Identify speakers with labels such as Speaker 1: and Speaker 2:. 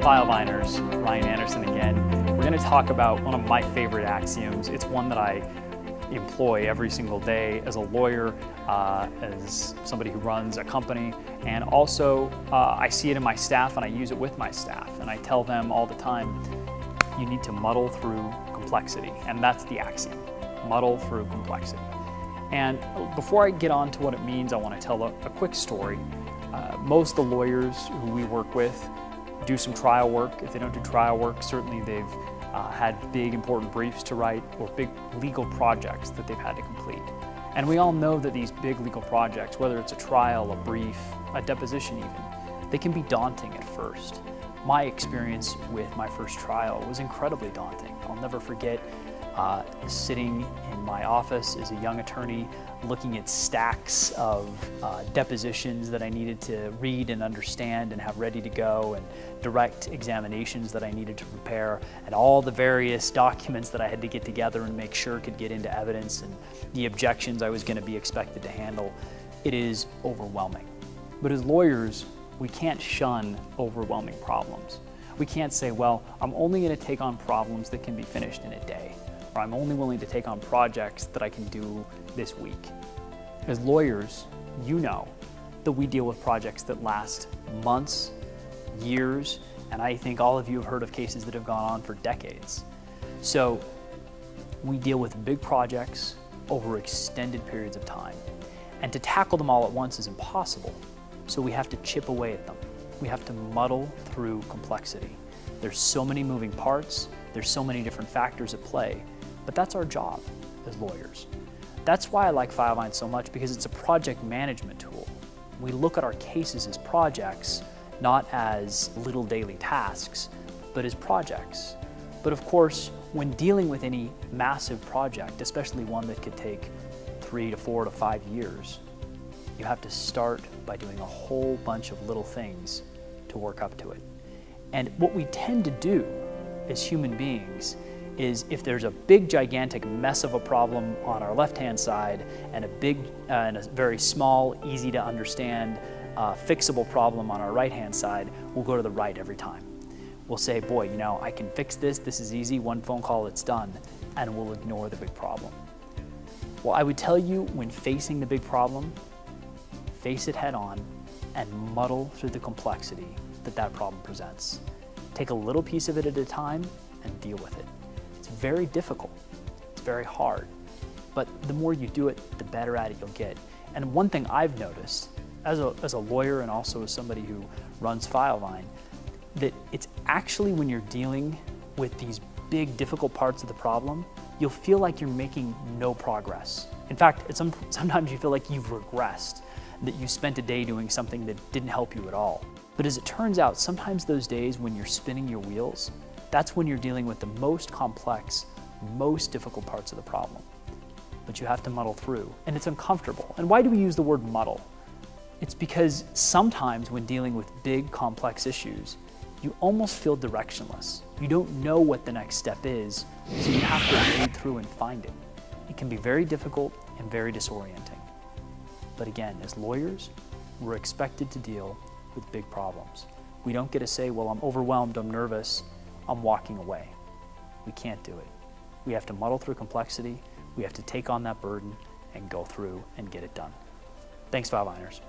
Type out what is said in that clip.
Speaker 1: Fileviners, Ryan Anderson again. We're going to talk about one of my favorite axioms. It's one that I employ every single day as a lawyer, as somebody who runs a company, and also I see it in my staff and I use it with my staff, and I tell them all the time, you need to muddle through complexity, and that's the axiom, muddle through complexity. And before I get on to what it means, I want to tell a quick story. Most of the lawyers who we work with do some trial work. If they don't do trial work, certainly they've had big important briefs to write or big legal projects that they've had to complete. And we all know that these big legal projects, whether it's a trial, a brief, a deposition even, they can be daunting at first. My experience with my first trial was incredibly daunting. I'll never forget sitting in my office as a young attorney looking at stacks of depositions that I needed to read and understand and have ready to go, and direct examinations that I needed to prepare, and all the various documents that I had to get together and make sure could get into evidence, and the objections I was going to be expected to handle. It is overwhelming. But as lawyers, we can't shun overwhelming problems. We can't say, well, I'm only going to take on problems that can be finished in a day, or I'm only willing to take on projects that I can do this week. As lawyers, you know that we deal with projects that last months, years, and I think all of you have heard of cases that have gone on for decades. So we deal with big projects over extended periods of time, and to tackle them all at once is impossible. So we have to chip away at them. We have to muddle through complexity. There's so many moving parts, there's so many different factors at play, but that's our job as lawyers. That's why I like Filevine so much, because it's a project management tool. We look at our cases as projects, not as little daily tasks, but as projects. But of course, when dealing with any massive project, especially one that could take 3 to 4 to 5 years, you have to start by doing a whole bunch of little things to work up to it. And what we tend to do as human beings is, if there's a big gigantic mess of a problem on our left-hand side and a very small, easy to understand, fixable problem on our right-hand side, we'll go to the right every time. We'll say, boy, you know, I can fix this, this is easy, one phone call, it's done, and we'll ignore the big problem. Well, I would tell you, when facing the big problem, face it head on and muddle through the complexity that problem presents. Take a little piece of it at a time and deal with it. It's very difficult, it's very hard, but the more you do it, the better at it you'll get. And one thing I've noticed, as a lawyer and also as somebody who runs Filevine, that it's actually when you're dealing with these big, difficult parts of the problem, you'll feel like you're making no progress. In fact, sometimes you feel like you've regressed, that you spent a day doing something that didn't help you at all. But as it turns out, sometimes those days when you're spinning your wheels, that's when you're dealing with the most complex, most difficult parts of the problem. But you have to muddle through, and it's uncomfortable. And why do we use the word muddle? It's because sometimes when dealing with big, complex issues, you almost feel directionless. You don't know what the next step is, so you have to wade through and find it. It can be very difficult and very disorienting. But again, as lawyers, we're expected to deal with big problems. We don't get to say, well, I'm overwhelmed, I'm nervous, I'm walking away. We can't do it. We have to muddle through complexity, we have to take on that burden and go through and get it done. Thanks, Fileviners.